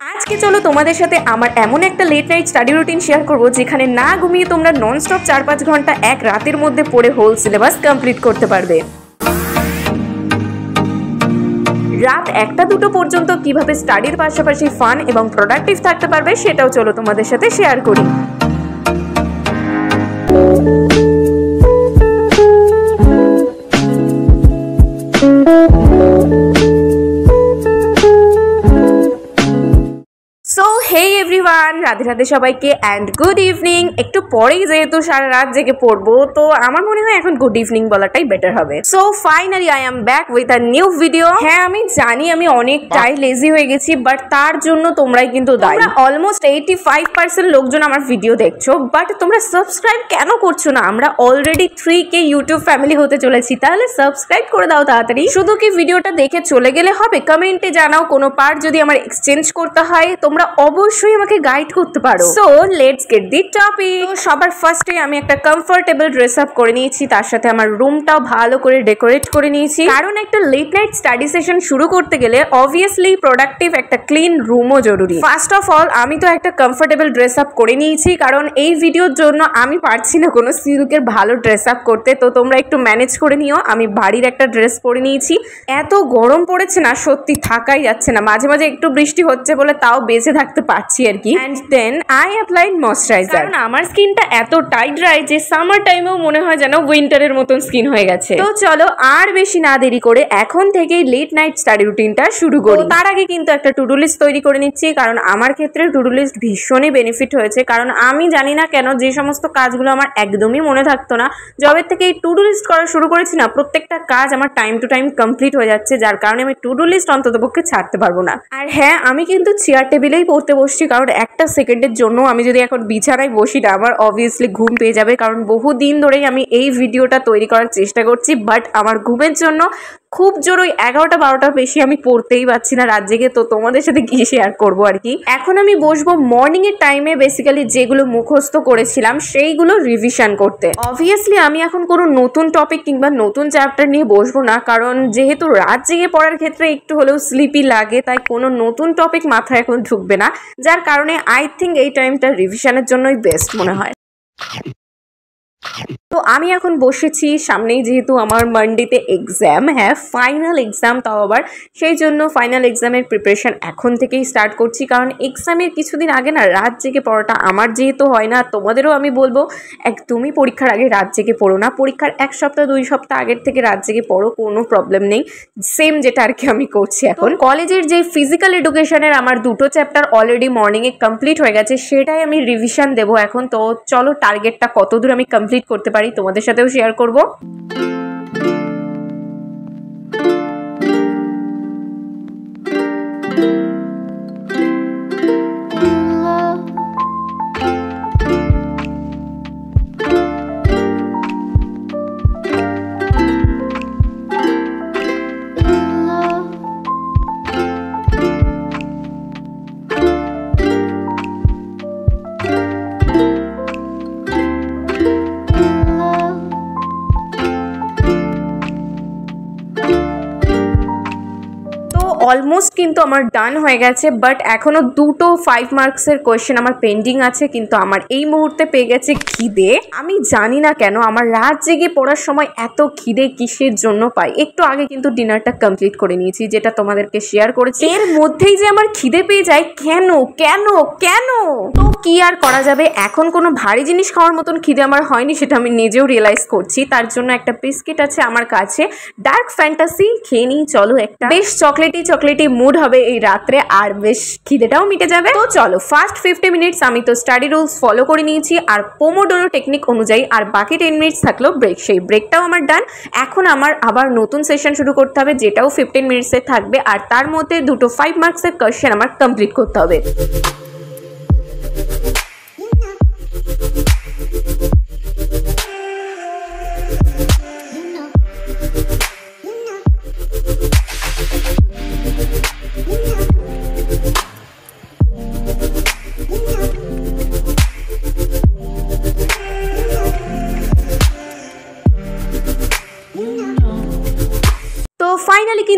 আজকে চলো তোমাদের সাথে আমার এমন একটা late night study routine share করব যেখানে না ঘুমিয়ে তোমরা ননস্টপ 4-5 ঘন্টা এক রাতের মধ্যে পড়ে হোল সিলেবাস কমপ্লিট করতে পারবে। রাত 1-2 পর্যন্ত কিভাবে স্টাডির পাশাপাশি ফান এবং প্রোডাক্টিভ থাকতে পারবে সেটাও চলো তোমাদের সাথে শেয়ার করি। So hey everyone, Radhe Radhe সবাইকে অ্যান্ড গুড ইভিনিং। একটু পরেই যেহেতু সারা রাত জেগে পড়বো, তো আমার মনে হয় এখন গুড ইভিনিং বলাটাই বেটার হবে। So finally I am back with a new video. হ্যাঁ, আমি জানি আমি অনেকটাই লেজি হয়ে গেছি, বাট তার জন্য তোমরাই কিন্তু দায়ী। অলমোস্ট 85% লোকজন আমার ভিডিও দেখছো, বাট তোমরা সাবস্ক্রাইব কেন করছো না? আমরা অলরেডি 3K ইউটিউব ফ্যামিলি হতে চলেছি, তাহলে সাবস্ক্রাইব করে দাও তাড়াতাড়ি। শুধু কি ভিডিওটা দেখে চলে গেলে হবে? কমেন্টে জানাও কোনো পার্ট যদি আমার এক্সচেঞ্জ করতে হয়, তোমরা অবশ্যই আমাকে গাইড করতে পারো। So let's get the topic. সবার ফার্স্টে আমি একটা কমফোর্টেবল ড্রেস আপ করে নিয়েছি, তার সাথে আমার রুমটাও ভালো করে ডেকোরেট করে নিয়েছি, কারণ একটা লেট নাইট স্টাডি সেশন শুরু করতে গেলে অবভিয়াসলি প্রোডাক্টিভ একটা ক্লিন রুমও জরুরি। ফার্স্ট অফ অল আমি তো একটা কমফোর্টেবল ড্রেস আপ করে নিয়েছি, কারণ এই ভিডিওর জন্য আমি পারছি না কোনো সিল্কের ভালো ড্রেস আপ করতে, তো তোমরা একটু ম্যানেজ করে নিও। আমি বাড়ির একটা ড্রেস পরে নিয়েছি। এত গরম পড়েছে না, সত্যি থাকাই যাচ্ছে না। মাঝে মাঝে একটু বৃষ্টি হচ্ছে বলে তাও বেঁচে থাকতে পারছি আর কি। And then I applied moisturiser, কারণ আমার স্কিনটা এত টাইট ড্রাই যে সামার টাইমেও মনে হয় যেন উইন্টারের মতন স্কিন হয়ে গেছে। তো চলো আর বেশি না দেরি করে এখন থেকেই লেট নাইট স্টাডি রুটিনটা শুরু করি। তার আগে কিন্তু একটা টু ডু লিস্ট তৈরি করে নিচ্ছি, কারণ আমার ক্ষেত্রে টু ডু লিস্ট ভীষণই বেনিফিট হয়েছে। কারণ আমি জানি না কেন যে সমস্ত কাজগুলো আমার একদমই মনে থাকতো না, যবে থেকে এই টু ডু লিস্ট করা শুরু করেছি না, প্রত্যেকটা কাজ আমার টাইম টু টাইম কমপ্লিট হয়ে যাচ্ছে, যার কারণে আমি টু ডু লিস্ট অন্ততপক্ষে ছাড়তে পারবো না। আর হ্যাঁ, আমি কিন্তু চেয়ার টেবিলেই পড়তে বসছি, কারণ একটা সেকেন্ডের জন্য আমি যদি এখন বিছানায় বসি না, আমার অবভিয়াসলি ঘুম পেয়ে যাবে। কারণ বহুদিন ধরেই আমি এই ভিডিওটা তৈরি করার চেষ্টা করছি, বাট আমার ঘুমের জন্য খুব জোর ওই 11-12টার বেশি আমি পড়তেই পারছি না রাত জেগে। তো তোমাদের সাথে কি শেয়ার করবো আর কি। এখন আমি বসবো মর্নিং এর টাইমে বেসিক্যালি যেগুলো মুখস্থ করেছিলাম সেইগুলো রিভিশন করতে। অবভিয়াসলি আমি এখন কোনো নতুন টপিক কিংবা নতুন চ্যাপ্টার নিয়ে বসবো না, কারণ যেহেতু রাত জেগে পড়ার ক্ষেত্রে একটু হলেও স্লিপি লাগে, তাই কোনো নতুন টপিক মাথায় এখন ঢুকবে না, যার কারণে আই থিঙ্ক এই টাইমটা রিভিশনের জন্যই বেস্ট মনে হয়। তো আমি এখন বসেছি, সামনেই যেহেতু আমার মানডেতে এক্সাম, হ্যাঁ ফাইনাল এক্সাম, তাও আবার সেই জন্য ফাইনাল এক্সামের প্রিপারেশন এখন থেকেই স্টার্ট করছি। কারণ এক্সামের কিছুদিন আগে না রাত জেগে পড়াটা আমার যেহেতু হয় না, তোমাদেরও আমি বলবো একদমই পরীক্ষার আগে রাত জেগে পড়ো না। পরীক্ষার 1 সপ্তাহ 2 সপ্তাহ আগের থেকে রাত জেগে পড়ো, কোনো প্রবলেম নেই। সেম যেটা আর কি আমি করছি এখন। কলেজের যে ফিজিক্যাল এডুকেশনের আমার 2টো চ্যাপ্টার অলরেডি মর্নিংয়ে কমপ্লিট হয়ে গেছে, সেটাই আমি রিভিশন দেবো এখন। তো চলো টার্গেটটা কতদূর আমি কমপ্লিট করতে পারি তোমাদের সাথেও শেয়ার করব। অলমোস্ট কিন্তু আমার ডান হয়ে গেছে, বাট এখনো 2টো 5 মার্কসের কোয়েশ্চেন আমার পেন্ডিং আছে। কিন্তু আমার এই মুহূর্তে পেয়ে গেছে খিদে। আমি জানি না কেন আমার রাত জেগে পড়ার সময় এত খিদে কিসের জন্য পাই। একটু আগে কিন্তু ডিনারটা কমপ্লিট করে নিয়েছি, যেটা তোমাদেরকে শেয়ার করেছি। এর মধ্যেই যে আমার খিদে পেয়ে যায়, কেন কেন কেন? তো কি আর করা যাবে, এখন কোনো ভারী জিনিস খাওয়ার মতন খিদে আমার হয়নি, সেটা আমি নিজেও রিয়েলাইজ করছি। তার জন্য একটা বিস্কিট আছে আমার কাছে, ডার্ক ফ্যান্টাসি, খেয়ে নিই চলো। একটা বেশ চকলেটি মুড হবে এই রাত্রে, আর বেশ খিদেটাও মিটে যাবে। তো চলো ফার্স্ট 50 মিনিটস আমি তো স্টাডি রুলস ফলো করে নিয়েছি, আর পোমোডোরো টেকনিক অনুযায়ী আর বাকি 10 মিনিটস থাকলো ব্রেক। সেই ব্রেকটাও আমার ডান। এখন আমার আবার নতুন সেশন শুরু করতে হবে, যেটাও 15 মিনিটসের থাকবে, আর তার মধ্যে 2টো 5 মার্কসের কোয়েশ্চেন আমার কমপ্লিট করতে হবে।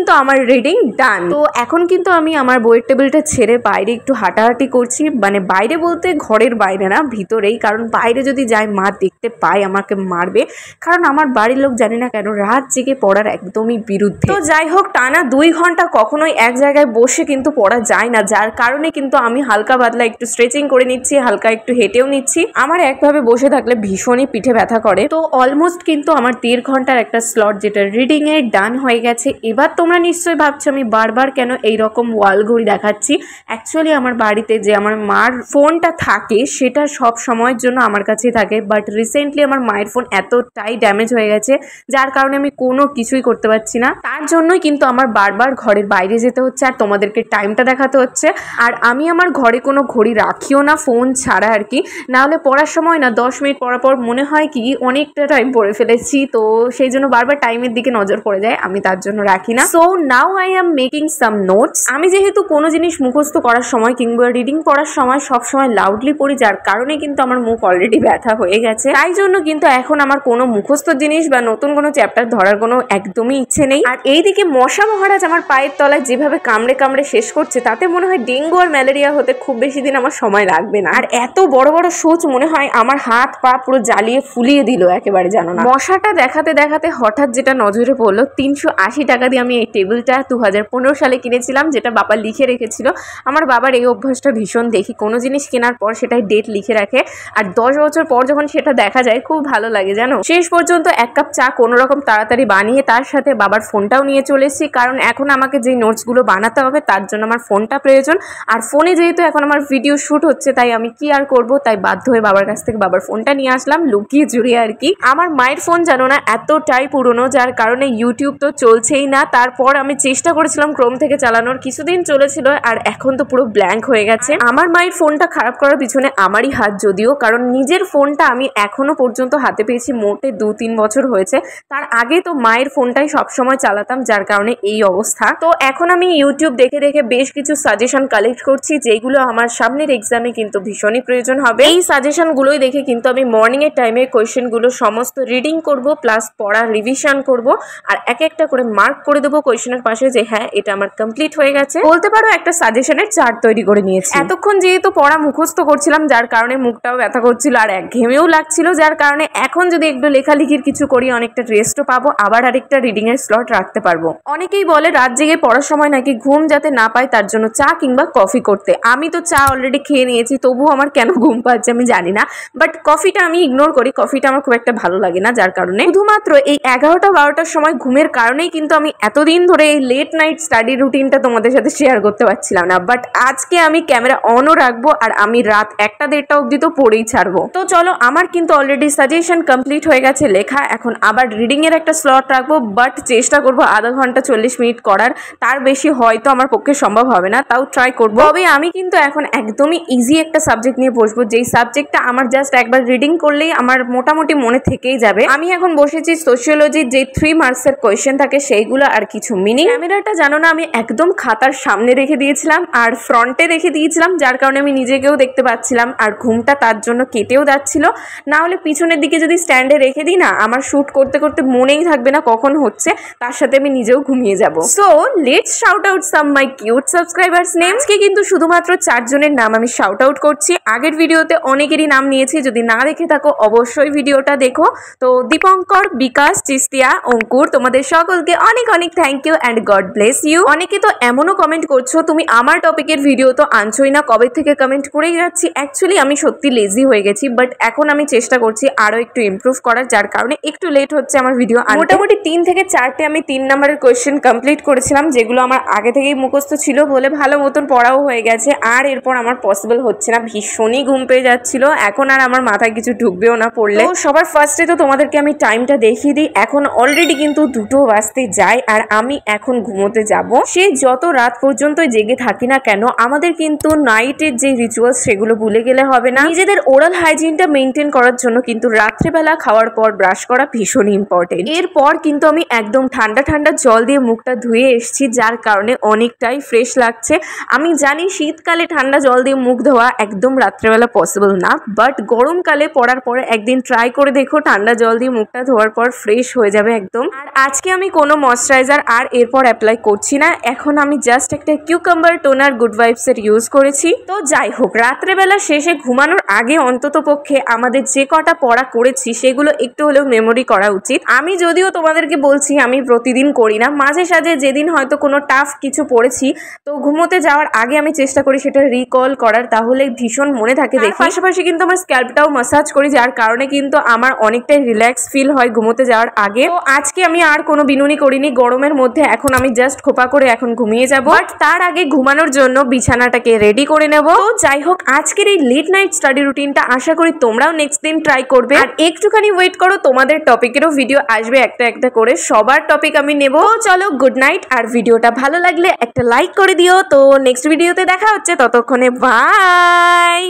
কিন্তু আমার রিডিং ডান। তো এখন কিন্তু আমি আমার বইয়ের টেবিলটা ছেড়ে বাইরে একটু হাঁটাহাঁটি করছি, মানে বাইরে বলতে ঘরের বাইরে না, ভিতরেই। কারণ বাইরে যদি যাই মা দেখতে পায় আমাকে মারবে, কারণ আমার বাড়ির লোক জানি না কেন রাত জেগে পড়ার একদমই বিরুদ্ধে। তো যাই হোক, টানা 2 ঘন্টা কখনোই এক জায়গায় বসে কিন্তু পড়া যায় না, যার কারণে কিন্তু আমি হালকা পাতলা একটু স্ট্রেচিং করে নিচ্ছি, হালকা একটু হেঁটেও নিচ্ছি। আমার একভাবে বসে থাকলে ভীষণই পিঠে ব্যথা করে। তো অলমোস্ট কিন্তু আমার 1.5 ঘন্টার একটা স্লট যেটা রিডিং এর ডান হয়ে গেছে। এবার তোমরা নিশ্চয়ই ভাবছো আমি বারবার কেন এইরকম ওয়াল ঘড়ি দেখাচ্ছি। অ্যাকচুয়ালি আমার বাড়িতে যে আমার মার ফোনটা থাকে সেটা সব সময়ের জন্য আমার কাছেই থাকে, বাট রিসেন্টলি আমার মায়ের ফোন এতটাই ড্যামেজ হয়ে গেছে যার কারণে আমি কোনো কিছুই করতে পারছি না। তার জন্যই কিন্তু আমার বারবার ঘরের বাইরে যেতে হচ্ছে আর তোমাদেরকে টাইমটা দেখাতে হচ্ছে। আর আমি আমার ঘরে কোনো ঘড়ি রাখিও না ফোন ছাড়া আর কি, নাহলে পড়ার সময় না 10 মিনিট পর পর মনে হয় কি অনেকটা টাইম পড়ে ফেলেছি, তো সেই জন্য বারবার টাইমের দিকে নজর পড়ে যায়, আমি তার জন্য রাখি না। So now I am making some notes. আমি যেহেতু কোনো জিনিস মুখস্থ করার সময় কিংবা রিডিং পড়ার সময় সবসময় লাউডলি পড়ি, যার কারণে কিন্তু আমার মুখ অলরেডি ব্যথা হয়ে গেছে, তাই জন্য কিন্তু এখন আমার কোনো মুখস্থ জিনিস বা নতুন কোনো চ্যাপ্টার ধরার কোনো একদমই ইচ্ছে নেই। আর এইদিকে মশা মহারাজ আমার পায়ের তলায় যেভাবে কামড়ে কামড়ে শেষ করছে, তাতে মনে হয় ডেঙ্গু আর ম্যালেরিয়া হতে খুব বেশি দিন আমার সময় লাগবে না। আর এত বড় বড় সূচ মনে হয় আমার হাত পা পুরো জ্বালিয়ে ফুলিয়ে দিল একেবারে, জানো না। মশাটা দেখাতে দেখাতে হঠাৎ যেটা নজরে পড়লো, 380 টাকা দিয়ে আমি এই টেবিলটা 2015 সালে কিনেছিলাম, যেটা বাবা লিখে রেখেছিল। আমার বাবার এই অভ্যাসটা ভীষণ দেখি, কোনো জিনিস কেনার পর সেটাই ডেট লিখে রাখে, আর 10 বছর পর যখন সেটা দেখা যায় খুব ভালো লাগে জানো। শেষ পর্যন্ত 1 কাপ চা কোনো রকম তাড়াতাড়ি বানিয়ে তার সাথে বাবার ফোনটাও নিয়ে চলে এসেছি, কারণ এখন আমাকে যে নোটসগুলো বানাতে হবে তার জন্য আমার ফোনটা প্রয়োজন। আর ফোনে যেহেতু এখন আমার ভিডিও শ্যুট হচ্ছে, তাই আমি কি আর করব, তাই বাধ্য হয়ে বাবার কাছ থেকে বাবার ফোনটা নিয়ে আসলাম লুকিয়ে জুড়িয়ে আর কি। আমার মায়ের ফোন জানো না এতটাই পুরনো, যার কারণে ইউটিউব তো চলছেই না। তারপর আমি চেষ্টা করেছিলাম ক্রোম থেকে চালানোর, কিছুদিন চলেছিল, আর এখন তো পুরো ব্ল্যাঙ্ক হয়ে গেছে। আমার মায়ের ফোনটা খারাপ করার পিছনে আমারই হাত যদিও, কারণ নিজের ফোনটা আমি এখনো পর্যন্ত হাতে পেয়েছি মোটে 2-3 বছর হয়েছে। তার আগে তো মায়ের ফোনটাই সবসময় চালাতাম, যার কারণে এই অবস্থা। তো এখন আমি ইউটিউব দেখে দেখে বেশ কিছু সাজেশন কালেক্ট করছি, যেগুলো আমার সামনের এক্সামে কিন্তু ভীষণই প্রয়োজন হবে। এই সাজেশনগুলোই দেখে কিন্তু আমি মর্নিং এর টাইমে কোয়েশ্চেনগুলো সমস্ত রিডিং করব, প্লাস পড়া রিভিশন করব, আর এক একটা করে মার্ক করে দেবো কোয়েশ্চেনের পাশে যে হ্যাঁ এটা আমার কমপ্লিট হয়ে গেছে। বলতে পারো একটা সাজেশনের চার্ট তৈরি করে নিয়েছি। এতক্ষণ যেহেতু পড়া মুখস্থ করছিলাম, যার কারণে মুখটাও ব্যথা করছিল আর একঘেয়েমেও লাগছিল, যার কারণে এখন যদি একটু লেখালেখির কিছু করি অনেকটা রেস্টও পাবো, আবার আরেকটা রিডিং এর স্লট রাখতে পারবো। অনেকেই বলে রাত জেগে পড়ার সময় নাকি ঘুম যাতে না পায় তার জন্য চা কিংবা কফি করতে। আমি তো চা অলরেডি খেয়ে নিয়েছি, তবুও আমার কেন ঘুম পাচ্ছে আমি জানি না, বাট কফিটা আমি ইগনোর করি, কফিটা আমার খুব একটা ভালো লাগে না, যার কারণে শুধুমাত্র এই 11টা-12টার সময় ঘুমের কারণেই কিন্তু আমি এতদিন ধরে এই লেট নাইট স্টাডি রুটিনটা তোমাদের সাথে শেয়ার করতে পারছিলাম না। বাট আজকে আমি ক্যামেরা অনও রাখবো আর আমি রাত 1টা-1:30 অবধি তো পড়েই ছাড়বো। তো চলো, আমার কিন্তু অলরেডি সাজেশন কমপ্লিট হয়ে গেছে লেখা, এখন আবার রিডিং এর একটা স্লট রাখবো, বাট চেষ্টা করবো আধা ঘন্টা 40 মিনিট করার, তার বেশি হয়তো আমার পক্ষে সম্ভব হবে না, তাও ট্রাই করবো। তবে আমি কিন্তু এখন একদমই ইজি একটা সাবজেক্ট নিয়ে বসবো, যেই সাবজেক্টটা আমার জাস্ট একবার রিডিং করলেই আমার মোটামুটি মনে থেকেই যাবে। আমি এখন বসেছি সোশিওলজির যে 3 মার্কসের কোয়েশ্চেন থাকে সেইগুলো আর কিছু মিনিং। ক্যামেরাটা জানো না আমি একদম খাতার সামনে রেখে দিয়েছিলাম আর ফ্রন্টে রেখে দিয়েছিলাম, যার কারণে আমি নিজেকেও দেখতে পাচ্ছিলাম আর ঘুমটা তার জন্য কেটেও যাচ্ছিল। না হলে পিছনের দিকে যদি স্ট্যান্ডে রেখে দিই না, আমার শ্যুট করতে করতে মনেই থাকবে না কখন হচ্ছে, তার সাথে আমি নিজেও ঘুমিয়ে যাব। So let's shout out some my cute subscribers names. কে কিন্তু শুধুমাত্র 4 জনের নাম আমি শাউট আউট করছি, আগের ভিডিওতে অনেকেরই নাম নিয়েছি, যদি না দেখে থাকো অবশ্যই ভিডিওটা দেখো। তো দীপঙ্কর, বিকাশ, চিস্তিয়া, অঙ্কুর, তোমাদের সকলকে অনেক অনেক thank you and God bless you. অনেকে তো এমনও কমেন্ট করছো তুমি আমার টপিকের ভিডিও তো আনছোই না, কবে থেকে কমেন্ট করেই যাচ্ছি। অ্যাকচুয়ালি আমি সত্যি লেজি হয়ে গেছি, বাট এখন আমি চেষ্টা করছি আরও একটু ইমপ্রুভ করার, যার কারণে একটু লেট হচ্ছে আমার ভিডিও। মোটামুটি 3 থেকে 4টে আমি 3 নম্বরের কোয়েশ্চেন কমপ্লিট করেছিলাম, যেগুলো আমার আগে থেকেই মুখস্থ ছিল বলে ভালো মতন পড়াও হয়ে গেছে। আর এরপর আমার পসিবল হচ্ছে না, ভীষণই ঘুম পেয়ে যাচ্ছিল, এখন আর আমার মাথায় কিছু ঢুকবেও না পড়লে। তো সবার ফার্স্টে তো তোমাদেরকে আমি টাইমটা দেখিয়ে দিই। এখন অলরেডি কিন্তু 2টো বাজতে যায় আর আমি এখন ঘুমোতে যাব। সে যত রাত পর্যন্ত জেগে থাকি না কেন, আমাদের কিন্তু নাইটের যে রিচুয়ালস সেগুলো ভুলে গেলে হবে না। নিজেদের ওরাল হাইজিনটা মেনটেন করার জন্য কিন্তু রাত্রেবেলা খাওয়ার পর ব্রাশ করা ভীষণ ইম্পর্টেন্ট। এরপর কিন্তু আমি একদম ঠান্ডা ঠান্ডা জল দিয়ে মুখটা ধুয়ে এসেছি, যার কারণে অনেকটাই ফ্রেশ লাগছে। আমি জানি শীতকালে ঠান্ডা জল দিয়ে মুখ ধোয়া একদম রাত্রেবেলা পসিবল না, বাট গরমকালে পড়ার পরে একদিন ট্রাই করে দেখো, ঠান্ডা জল দিয়ে মুখটা ধোয়ার পর ফ্রেশ হয়ে যাবে একদম। আর আজকে আমি কোনো ময়শ্চারাইজার আর এরপর অ্যাপ্লাই করছি না। এখন আমি জাস্ট একটা কিউকাম্বার টোনার গুড ভাইবসের ইউজ করেছি। তো যাই হোক, রাত্রেবেলা শেষে ঘুমানোর আগে অন্তত পক্ষে আমাদের যে কটা পড়া করেছি সেগুলো একটু হলেও মেমোরি করা উচিত। আমি যদিও তোমাদেরকে বলছি আমি প্রতিদিন করি না, মাঝে সাঝে যেদিন হয়তো কোনো টাফ কিছু পড়েছি তো ঘুমোতে যাওয়ার আগে আমি চেষ্টা করি সেটা রিকল করার, তাহলে ভীষণ মনে থাকে দেখি। পাশাপাশি কিন্তু আমার স্ক্যাল্পটাও মাসাজ করি, যার কারণে কিন্তু আমার অনেকটাই রিল্যাক্স ফিল হয় ঘুমোতে যাওয়ার আগে। তো আজকে আমি আর কোনো বিনুনি করিনি গরমের মধ্যে, এখন আমি জাস্ট খোপা করে এখন ঘুমিয়ে যাব। বাট তার আগে ঘুমানোর জন্য বিছানাটাকে রেডি করে নেব। তো যাই হোক, আজকের এই লেট নাইট স্টাডি রুটিনটা আশা করি তোমরাও নেক্সট দিন ট্রাই করবে। আর একটুখানি ওয়েট করো, তোমাদের টপিকেরও ভিডিও আসবে একটা একটা করে, সবার টপিক আমি নেব। চলো গুড নাইট। আর ভিডিওটা ভালো লাগলে একটা লাইক করে দিও। তো নেক্সট ভিডিওতে দেখা হচ্ছে, ততক্ষণে বাই।